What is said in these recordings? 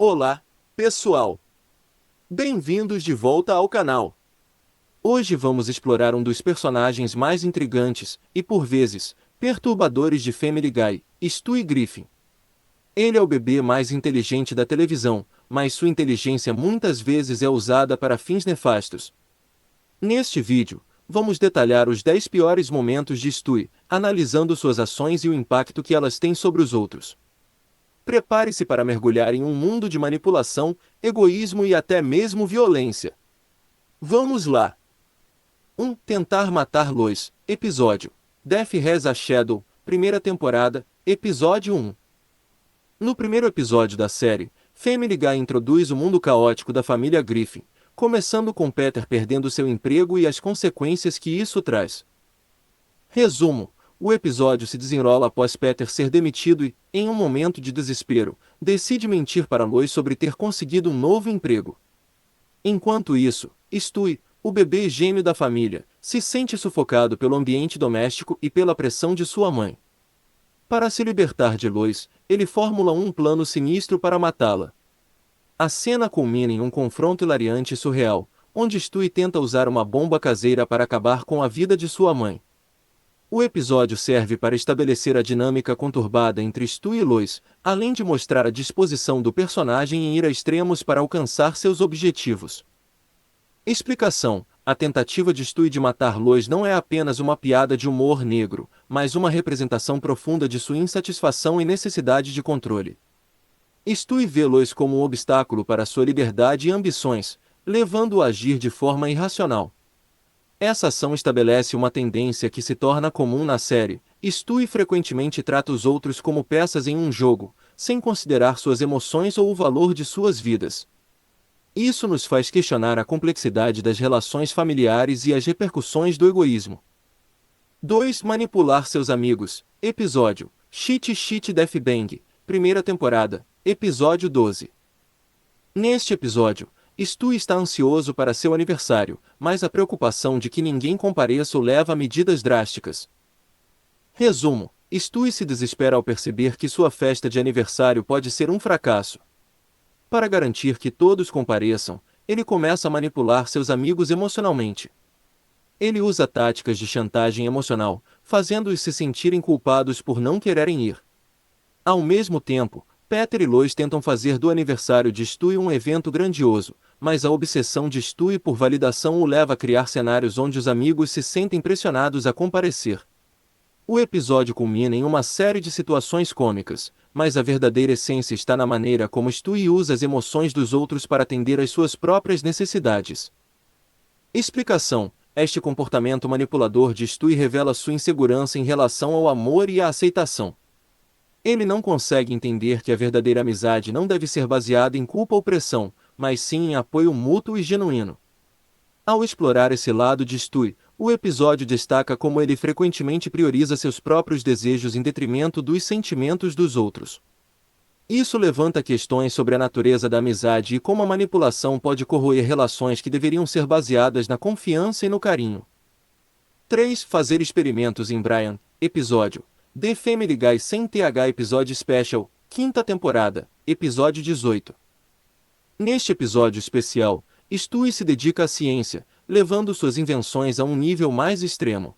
Olá, pessoal! Bem-vindos de volta ao canal. Hoje vamos explorar um dos personagens mais intrigantes e, por vezes, perturbadores de Family Guy, Stewie Griffin. Ele é o bebê mais inteligente da televisão, mas sua inteligência muitas vezes é usada para fins nefastos. Neste vídeo, vamos detalhar os 10 piores momentos de Stewie, analisando suas ações e o impacto que elas têm sobre os outros. Prepare-se para mergulhar em um mundo de manipulação, egoísmo e até mesmo violência. Vamos lá! 1. Tentar matar Lois. Episódio Death Has a Shadow. Primeira temporada. Episódio 1. No primeiro episódio da série, Family Guy introduz o mundo caótico da família Griffin, começando com Peter perdendo seu emprego e as consequências que isso traz. Resumo: o episódio se desenrola após Peter ser demitido e, em um momento de desespero, decide mentir para Lois sobre ter conseguido um novo emprego. Enquanto isso, Stewie, o bebê gêmeo da família, se sente sufocado pelo ambiente doméstico e pela pressão de sua mãe. Para se libertar de Lois, ele formula um plano sinistro para matá-la. A cena culmina em um confronto hilariante e surreal, onde Stewie tenta usar uma bomba caseira para acabar com a vida de sua mãe. O episódio serve para estabelecer a dinâmica conturbada entre Stewie e Lois, além de mostrar a disposição do personagem em ir a extremos para alcançar seus objetivos. Explicação: a tentativa de Stewie de matar Lois não é apenas uma piada de humor negro, mas uma representação profunda de sua insatisfação e necessidade de controle. Stewie vê Lois como um obstáculo para sua liberdade e ambições, levando-o a agir de forma irracional. Essa ação estabelece uma tendência que se torna comum na série. Stewie frequentemente trata os outros como peças em um jogo, sem considerar suas emoções ou o valor de suas vidas. Isso nos faz questionar a complexidade das relações familiares e as repercussões do egoísmo. 2. Manipular seus amigos. Episódio Cheat Sheet Death Bang. Primeira temporada. Episódio 12. Neste episódio, Stewie está ansioso para seu aniversário, mas a preocupação de que ninguém compareça o leva a medidas drásticas. Resumo: Stewie se desespera ao perceber que sua festa de aniversário pode ser um fracasso. Para garantir que todos compareçam, ele começa a manipular seus amigos emocionalmente. Ele usa táticas de chantagem emocional, fazendo-os se sentirem culpados por não quererem ir. Ao mesmo tempo, Peter e Lois tentam fazer do aniversário de Stewie um evento grandioso, mas a obsessão de Stewie por validação o leva a criar cenários onde os amigos se sentem pressionados a comparecer. O episódio culmina em uma série de situações cômicas, mas a verdadeira essência está na maneira como Stewie usa as emoções dos outros para atender às suas próprias necessidades. Explicação: este comportamento manipulador de Stewie revela sua insegurança em relação ao amor e à aceitação. Ele não consegue entender que a verdadeira amizade não deve ser baseada em culpa ou pressão, mas sim em apoio mútuo e genuíno. Ao explorar esse lado de Stewie, o episódio destaca como ele frequentemente prioriza seus próprios desejos em detrimento dos sentimentos dos outros. Isso levanta questões sobre a natureza da amizade e como a manipulação pode corroer relações que deveriam ser baseadas na confiança e no carinho. 3. Fazer experimentos em Brian. Episódio The Family Guy sem TH. Episódio Special, quinta temporada, episódio 18. Neste episódio especial, Stewie se dedica à ciência, levando suas invenções a um nível mais extremo.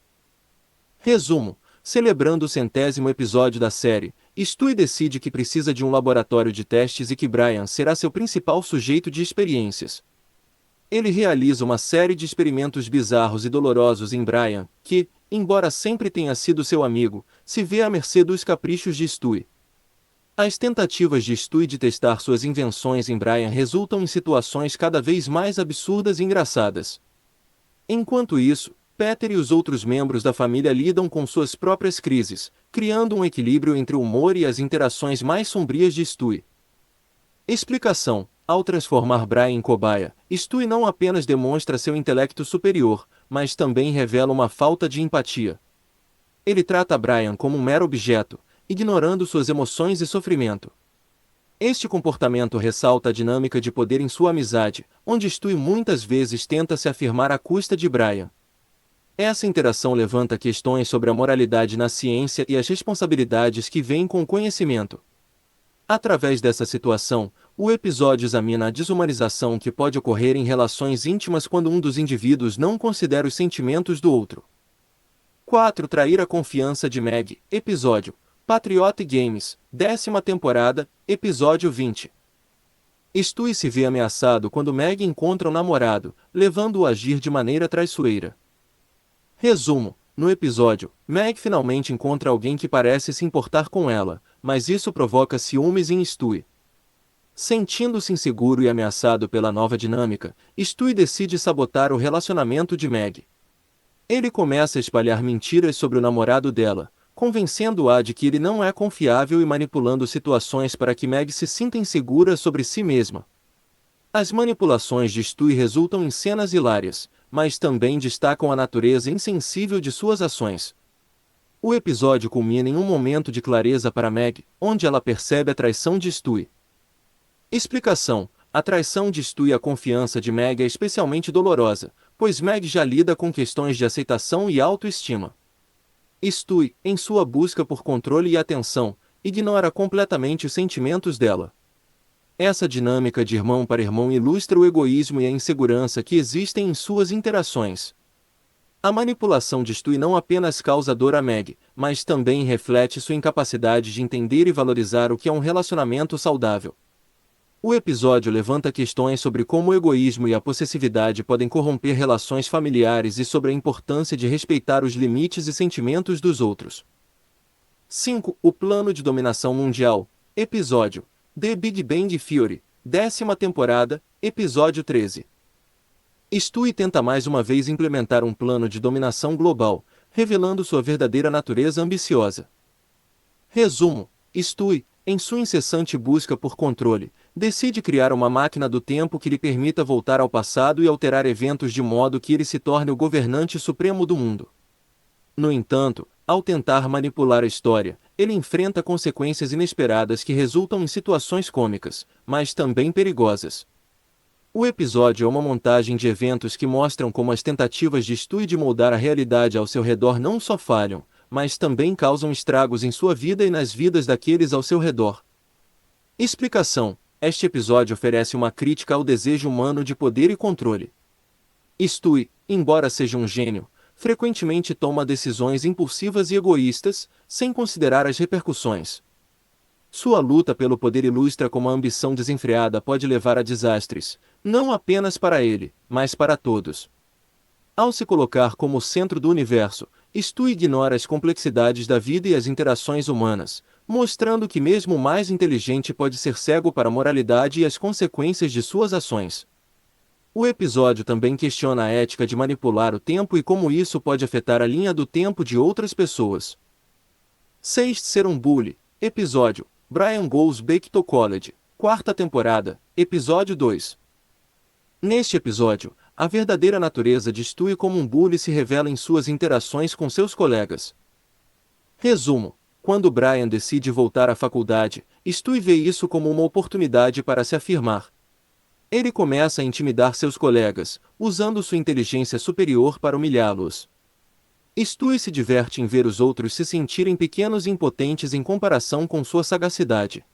Resumo: celebrando o 100º episódio da série, Stewie decide que precisa de um laboratório de testes e que Brian será seu principal sujeito de experiências. Ele realiza uma série de experimentos bizarros e dolorosos em Brian, que, embora sempre tenha sido seu amigo, se vê à mercê dos caprichos de Stewie. As tentativas de Stewie de testar suas invenções em Brian resultam em situações cada vez mais absurdas e engraçadas. Enquanto isso, Peter e os outros membros da família lidam com suas próprias crises, criando um equilíbrio entre o humor e as interações mais sombrias de Stewie. Explicação: ao transformar Brian em cobaia, Stewie não apenas demonstra seu intelecto superior, mas também revela uma falta de empatia. Ele trata Brian como um mero objeto, ignorando suas emoções e sofrimento. Este comportamento ressalta a dinâmica de poder em sua amizade, onde Stewie muitas vezes tenta se afirmar à custa de Brian. Essa interação levanta questões sobre a moralidade na ciência e as responsabilidades que vêm com o conhecimento. Através dessa situação, o episódio examina a desumanização que pode ocorrer em relações íntimas quando um dos indivíduos não considera os sentimentos do outro. 4. Trair a confiança de Meg. Episódio Patriot Games, 10ª temporada, episódio 20. Stewie se vê ameaçado quando Meg encontra um namorado, levando-o a agir de maneira traiçoeira. Resumo: no episódio, Meg finalmente encontra alguém que parece se importar com ela, mas isso provoca ciúmes em Stewie. Sentindo-se inseguro e ameaçado pela nova dinâmica, Stewie decide sabotar o relacionamento de Meg. Ele começa a espalhar mentiras sobre o namorado dela, convencendo-a de que ele não é confiável e manipulando situações para que Meg se sinta insegura sobre si mesma. As manipulações de Stewie resultam em cenas hilárias, mas também destacam a natureza insensível de suas ações. O episódio culmina em um momento de clareza para Meg, onde ela percebe a traição de Stewie. Explicação: a traição de Stewie à confiança de Meg é especialmente dolorosa, pois Meg já lida com questões de aceitação e autoestima. Stewie, em sua busca por controle e atenção, ignora completamente os sentimentos dela. Essa dinâmica de irmão para irmão ilustra o egoísmo e a insegurança que existem em suas interações. A manipulação de Stewie não apenas causa dor a Meg, mas também reflete sua incapacidade de entender e valorizar o que é um relacionamento saudável. O episódio levanta questões sobre como o egoísmo e a possessividade podem corromper relações familiares e sobre a importância de respeitar os limites e sentimentos dos outros. 5. O plano de dominação mundial. Episódio The Big Bang Theory, 10ª temporada, episódio 13. Stewie tenta mais uma vez implementar um plano de dominação global, revelando sua verdadeira natureza ambiciosa. Resumo: Stewie, em sua incessante busca por controle, decide criar uma máquina do tempo que lhe permita voltar ao passado e alterar eventos de modo que ele se torne o governante supremo do mundo. No entanto, ao tentar manipular a história, ele enfrenta consequências inesperadas que resultam em situações cômicas, mas também perigosas. O episódio é uma montagem de eventos que mostram como as tentativas de Stewie de moldar a realidade ao seu redor não só falham, mas também causam estragos em sua vida e nas vidas daqueles ao seu redor. Explicação: este episódio oferece uma crítica ao desejo humano de poder e controle. Stewie, embora seja um gênio, frequentemente toma decisões impulsivas e egoístas, sem considerar as repercussões. Sua luta pelo poder ilustra como a ambição desenfreada pode levar a desastres, não apenas para ele, mas para todos. Ao se colocar como o centro do universo, Stewie ignora as complexidades da vida e as interações humanas, mostrando que mesmo o mais inteligente pode ser cego para a moralidade e as consequências de suas ações. O episódio também questiona a ética de manipular o tempo e como isso pode afetar a linha do tempo de outras pessoas. 6. Ser um bully. Episódio Brian Goes Back to College, 4ª temporada, episódio 2. Neste episódio, a verdadeira natureza de Stewie como um bully se revela em suas interações com seus colegas. Resumo: quando Brian decide voltar à faculdade, Stewie vê isso como uma oportunidade para se afirmar. Ele começa a intimidar seus colegas, usando sua inteligência superior para humilhá-los. Stewie se diverte em ver os outros se sentirem pequenos e impotentes em comparação com sua sagacidade.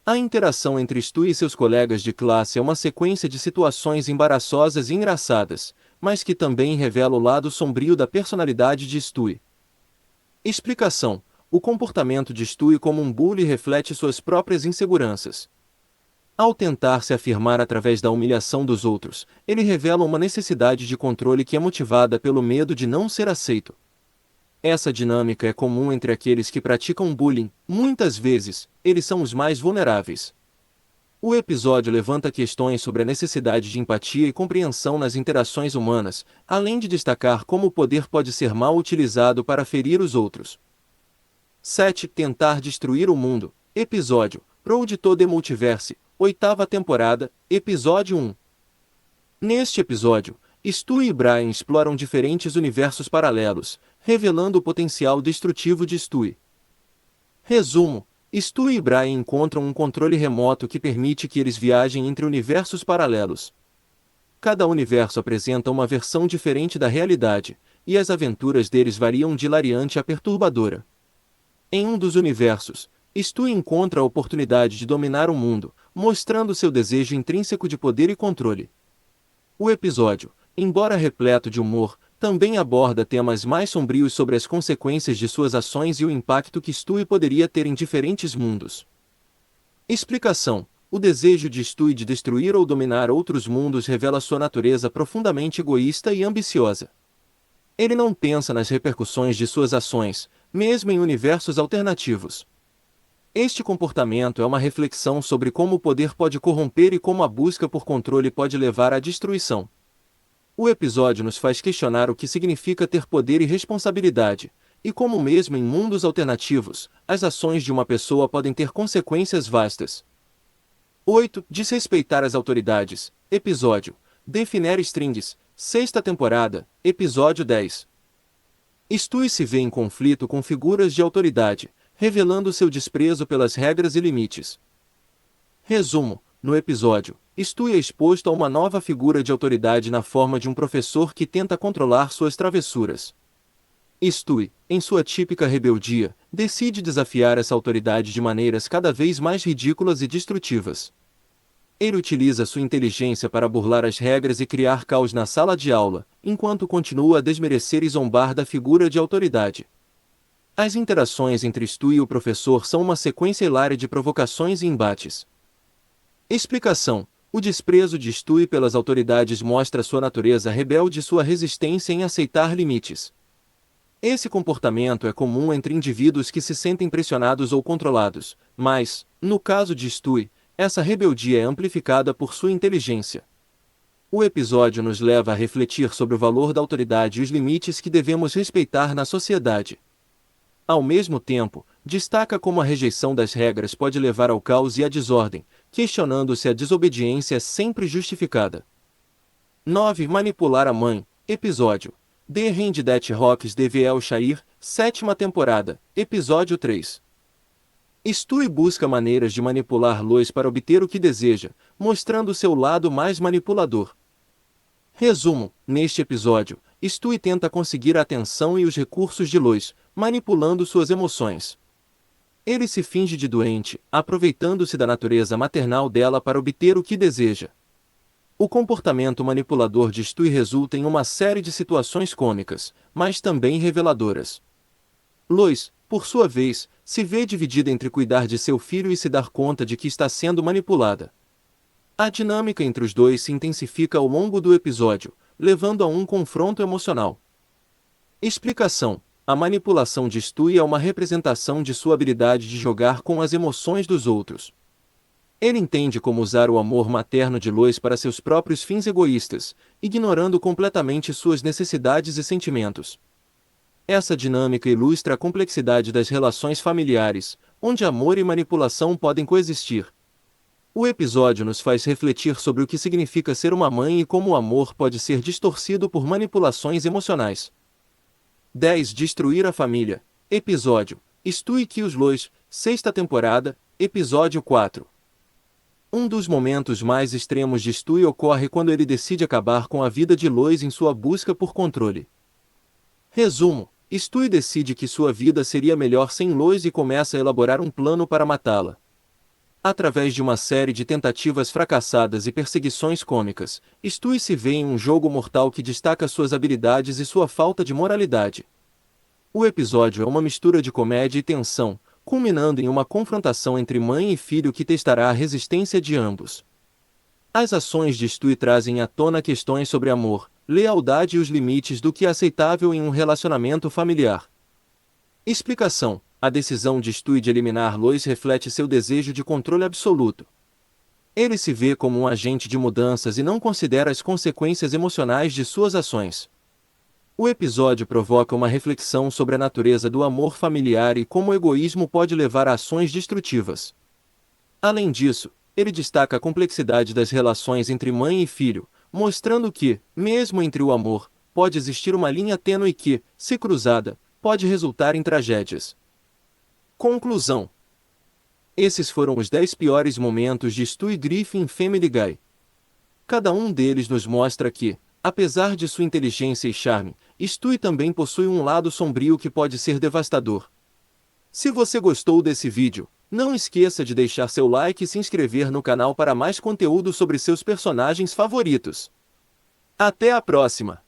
A interação entre Stewie e seus colegas de classe é uma sequência de situações embaraçosas e engraçadas, mas que também revela o lado sombrio da personalidade de Stewie. Explicação: o comportamento de Stewie como um bully reflete suas próprias inseguranças. Ao tentar se afirmar através da humilhação dos outros, ele revela uma necessidade de controle que é motivada pelo medo de não ser aceito. Essa dinâmica é comum entre aqueles que praticam bullying, muitas vezes, eles são os mais vulneráveis. O episódio levanta questões sobre a necessidade de empatia e compreensão nas interações humanas, além de destacar como o poder pode ser mal utilizado para ferir os outros. 7. Tentar destruir o mundo. Episódio Road to the Multiverse, 8ª temporada, episódio 1. Neste episódio, Stewie e Brian exploram diferentes universos paralelos, revelando o potencial destrutivo de Stewie. Resumo: Stewie e Brian encontram um controle remoto que permite que eles viajem entre universos paralelos. Cada universo apresenta uma versão diferente da realidade, e as aventuras deles variam de hilariante a perturbadora. Em um dos universos, Stewie encontra a oportunidade de dominar o mundo, mostrando seu desejo intrínseco de poder e controle. O episódio, embora repleto de humor, também aborda temas mais sombrios sobre as consequências de suas ações e o impacto que Stewie poderia ter em diferentes mundos. Explicação: o desejo de Stewie de destruir ou dominar outros mundos revela sua natureza profundamente egoísta e ambiciosa. Ele não pensa nas repercussões de suas ações, mesmo em universos alternativos. Este comportamento é uma reflexão sobre como o poder pode corromper e como a busca por controle pode levar à destruição. O episódio nos faz questionar o que significa ter poder e responsabilidade, e como mesmo em mundos alternativos, as ações de uma pessoa podem ter consequências vastas. 8. Desrespeitar as autoridades. Episódio: Definir Strings, sexta temporada, episódio 10. Stewie se vê em conflito com figuras de autoridade, revelando seu desprezo pelas regras e limites. Resumo: no episódio, Stewie é exposto a uma nova figura de autoridade na forma de um professor que tenta controlar suas travessuras. Stewie, em sua típica rebeldia, decide desafiar essa autoridade de maneiras cada vez mais ridículas e destrutivas. Ele utiliza sua inteligência para burlar as regras e criar caos na sala de aula, enquanto continua a desmerecer e zombar da figura de autoridade. As interações entre Stewie e o professor são uma sequência hilária de provocações e embates. Explicação: o desprezo de Stewie pelas autoridades mostra sua natureza rebelde e sua resistência em aceitar limites. Esse comportamento é comum entre indivíduos que se sentem pressionados ou controlados, mas, no caso de Stewie, essa rebeldia é amplificada por sua inteligência. O episódio nos leva a refletir sobre o valor da autoridade e os limites que devemos respeitar na sociedade. Ao mesmo tempo, destaca como a rejeição das regras pode levar ao caos e à desordem, questionando se a desobediência é sempre justificada. 9. Manipular a mãe. Episódio: The Hand That Rocks Devil Shair, sétima temporada, episódio 3. Stewie busca maneiras de manipular Lois para obter o que deseja, mostrando seu lado mais manipulador. Resumo: neste episódio, Stewie tenta conseguir a atenção e os recursos de Lois, manipulando suas emoções. Ele se finge de doente, aproveitando-se da natureza maternal dela para obter o que deseja. O comportamento manipulador de Stewie resulta em uma série de situações cômicas, mas também reveladoras. Lois, por sua vez, se vê dividida entre cuidar de seu filho e se dar conta de que está sendo manipulada. A dinâmica entre os dois se intensifica ao longo do episódio, levando a um confronto emocional. Explicação: a manipulação de Stewie é uma representação de sua habilidade de jogar com as emoções dos outros. Ele entende como usar o amor materno de Lois para seus próprios fins egoístas, ignorando completamente suas necessidades e sentimentos. Essa dinâmica ilustra a complexidade das relações familiares, onde amor e manipulação podem coexistir. O episódio nos faz refletir sobre o que significa ser uma mãe e como o amor pode ser distorcido por manipulações emocionais. 10. Destruir a família. Episódio: Stewie Kills Lois, sexta temporada, episódio 4. Um dos momentos mais extremos de Stewie ocorre quando ele decide acabar com a vida de Lois em sua busca por controle. Resumo: Stewie decide que sua vida seria melhor sem Lois e começa a elaborar um plano para matá-la. Através de uma série de tentativas fracassadas e perseguições cômicas, Stewie se vê em um jogo mortal que destaca suas habilidades e sua falta de moralidade. O episódio é uma mistura de comédia e tensão, culminando em uma confrontação entre mãe e filho que testará a resistência de ambos. As ações de Stewie trazem à tona questões sobre amor, lealdade e os limites do que é aceitável em um relacionamento familiar. Explicação: a decisão de Stewie de eliminar Lois reflete seu desejo de controle absoluto. Ele se vê como um agente de mudanças e não considera as consequências emocionais de suas ações. O episódio provoca uma reflexão sobre a natureza do amor familiar e como o egoísmo pode levar a ações destrutivas. Além disso, ele destaca a complexidade das relações entre mãe e filho, mostrando que, mesmo entre o amor, pode existir uma linha tênue que, se cruzada, pode resultar em tragédias. Conclusão: esses foram os 10 piores momentos de Stewie Griffin em Family Guy. Cada um deles nos mostra que, apesar de sua inteligência e charme, Stewie também possui um lado sombrio que pode ser devastador. Se você gostou desse vídeo, Não esqueça de deixar seu like e se inscrever no canal para mais conteúdo sobre seus personagens favoritos. Até a próxima!